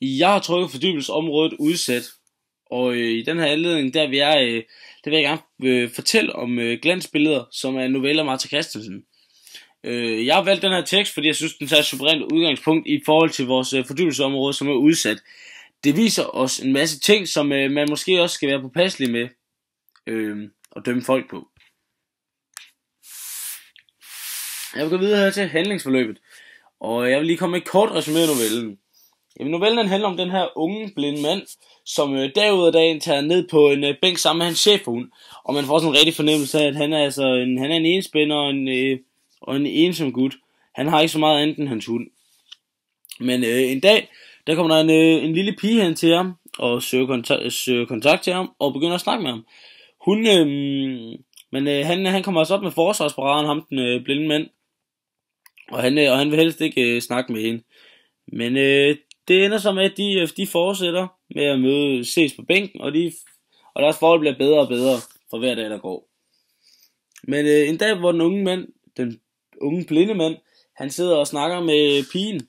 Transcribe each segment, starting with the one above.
Jeg har trykket fordybelsesområdet udsat, og i den her anledning, der vil jeg gerne fortælle om glansbilleder, som er en novelle af Martha Christensen. Jeg har valgt den her tekst, fordi jeg synes, den tager et suverænt udgangspunkt i forhold til vores fordybelsesområde, som er udsat. Det viser os en masse ting, som man måske også skal være påpasselig med at dømme folk på. Jeg vil gå videre her til handlingsforløbet, og jeg vil lige komme med et kort resumé af novellen. Novellen handler om den her unge blinde mand, som dag ud af dagen tager ned på en bænk sammen med hans chefhund, og man får sådan en rigtig fornemmelse af, at han er en enspænder og en ensom gut. Han har ikke så meget andet end hans hund. Men en dag, der kommer der en lille pige hen til ham, og søger kontakt til ham, og begynder at snakke med ham. Han kommer altså op med forsvarsparaden, ham den blinde mand, og han vil helst ikke snakke med hende. Men det ender så med, at de fortsætter med at ses på bænken, og deres forhold bliver bedre og bedre for hver dag, der går. Men en dag, hvor den unge blinde mand, han sidder og snakker med pigen,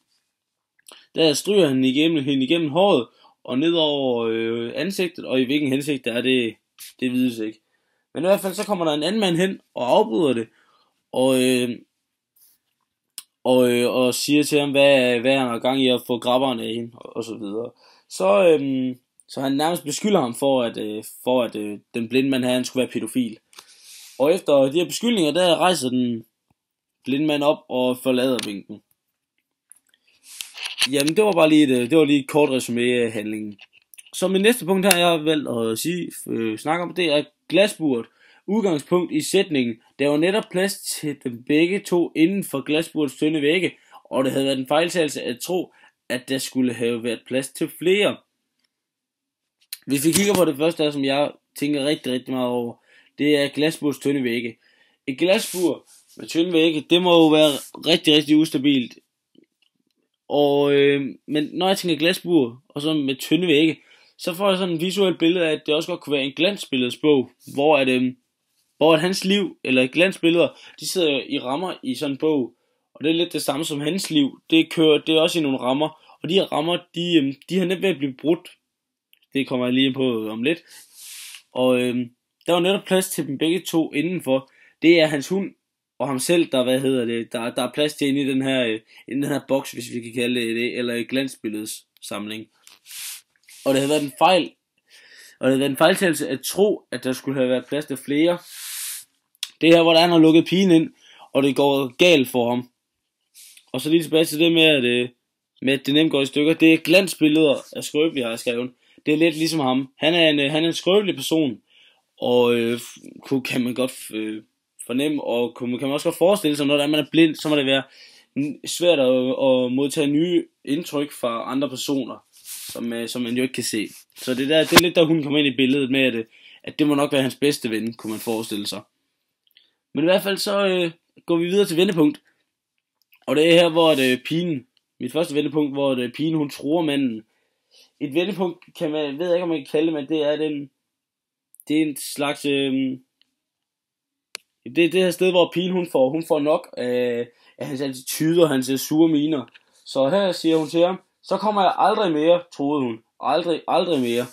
der stryger han hende igennem håret, og ned over ansigtet, og i hvilken hensigt det vides ikke. Men i hvert fald så kommer der en anden mand hen, og afbryder det, og siger til ham, hvad han har gang i at få grabberen af hende, og så videre. Så han nærmest beskylder ham for at den blinde mand her, han skulle være pædofil. Og efter de her beskyldninger, der rejser den blinde mand op og forlader bænken. Jamen, det var lige et kort resumé af handlingen. Så min næste punkt her, jeg har valgt at snakke om, det er glasburet. Udgangspunkt i sætningen: der var netop plads til dem begge to inden for glasburets tynde vægge, og det havde været en fejltagelse at tro, at der skulle have været plads til flere. Hvis vi kigger på det første her, som jeg tænker rigtig, rigtig meget over, det er glasburets tynde vægge. Et glasbur med tynde vægge, det må jo være rigtig, rigtig ustabilt. Men når jeg tænker glasbur, og så med tynde vægge, så får jeg sådan et visuelt billede af, at det også godt kunne være en glansbilledsbog, hvor hans liv, eller glansbilleder, de sidder i rammer i sådan en bog, og det er lidt det samme som hans liv. Det er også i nogle rammer, og de her rammer, de har net ved at blive brudt. Det kommer jeg lige på om lidt. Og der var netop plads til dem begge to indenfor. Det er hans hund og ham selv, der er plads til inde i den her boks, hvis vi kan kalde det, eller et glansbilleds samling. Og det havde været en fejltagelse at tro, at der skulle have været plads til flere. Det her, hvor der han har lukket pigen ind, og det går galt for ham. Og så lige tilbage til det med at det nemt går i stykker. Det er glansbilleder af skrøbelige, har jeg skrevet. Det er lidt ligesom ham. Han er en skrøbelig person, og kan man godt fornemme, og kan man også godt forestille sig, når man er blind, så må det være svært at modtage nye indtryk fra andre personer, som man jo ikke kan se. Så det er lidt der hun kommer ind i billedet med, at det må nok være hans bedste ven, kunne man forestille sig. Men i hvert fald så går vi videre til vendepunkt. Og det er her, hvor mit første vendepunkt, hvor pigen hun truer manden. Et vendepunkt ved jeg ikke, om man kan kalde det, men det er en slags det er det her sted, hvor pigen hun får nok af hans attitude og hans sure miner. Så her siger hun til ham: så kommer jeg aldrig mere, troede hun. Aldrig mere.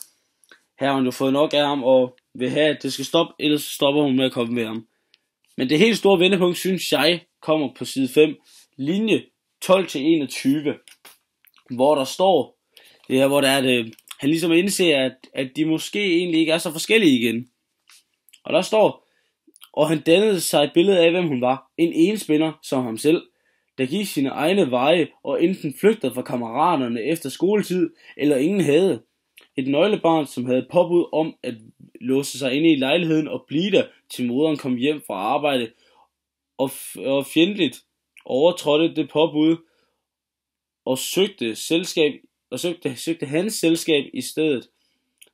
Her har hun jo fået nok af ham, og vil have, at det skal stoppe, ellers stopper hun med at komme med ham. Men det helt store vendepunkt, synes jeg, kommer på side 5, linje 12-21, hvor der står, det her, hvor der er han ligesom indser, at de måske egentlig ikke er så forskellige igen. Og der står: og han dannede sig et billede af, hvem hun var. En enspænder som ham selv, der gik sine egne veje og enten flygtede fra kammeraterne efter skoletid, eller ingen havde. Et nøglebarn, som havde påbud om at låse sig inde i lejligheden og blive der, til moderen kom hjem fra arbejde, og fjendtligt overtrådte det påbud og søgte hans selskab i stedet.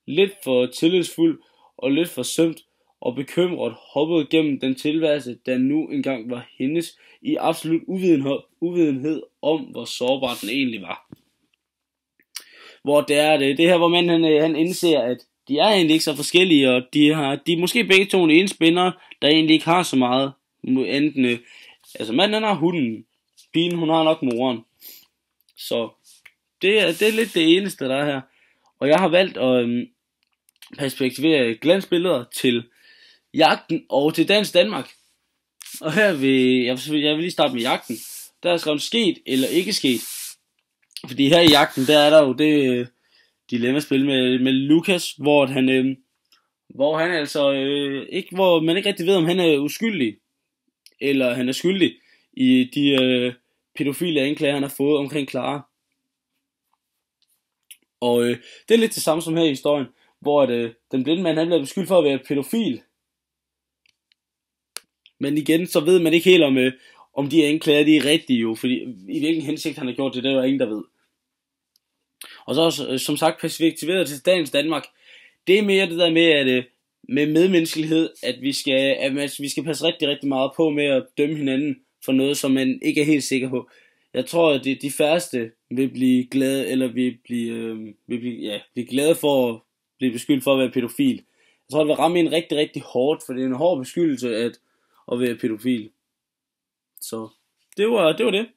Lidt for tillidsfuld og lidt for sømt og bekymret hoppede gennem den tilværelse, der nu engang var hendes, i absolut uvidenhed om, hvor sårbar den egentlig var. Hvor det er det her, hvor manden han indser, at de er egentlig ikke så forskellige, og de er måske begge to en spændere, der egentlig ikke har så meget. Enten, altså manden han har hunden, pigen hun har nok moren. Så det er lidt det eneste, der er her. Og jeg har valgt at perspektivere glansbilleder til jagten og til Dagens Danmark. Og her jeg vil lige starte med jagten. Der er skrevet sket eller ikke sket. Fordi her i jagten, der er der jo det dilemmaspil med Lukas, hvor han altså ikke, hvor man ikke rigtig ved, om han er uskyldig eller han er skyldig i de pædofile anklager, han har fået omkring Clara. Og det er lidt det samme som her i historien, hvor den blinde mand, han bliver beskyldt for at være pædofil. Men igen, så ved man ikke helt om de anklager, de er rigtige jo, fordi i hvilken hensigt han har gjort det, der er jo ingen, der ved. Og så som sagt perspektiveret til Dagens Danmark, det er mere det der med, at med medmenneskelighed, at vi skal passe rigtig, rigtig meget på med at dømme hinanden for noget, som man ikke er helt sikker på. Jeg tror, at de færreste vil blive glade, eller vil blive glade for at blive beskyldt for at være pædofil. Jeg tror, det vil ramme en rigtig, rigtig hårdt, for det er en hård beskyldelse at være pædofil. Så det var det.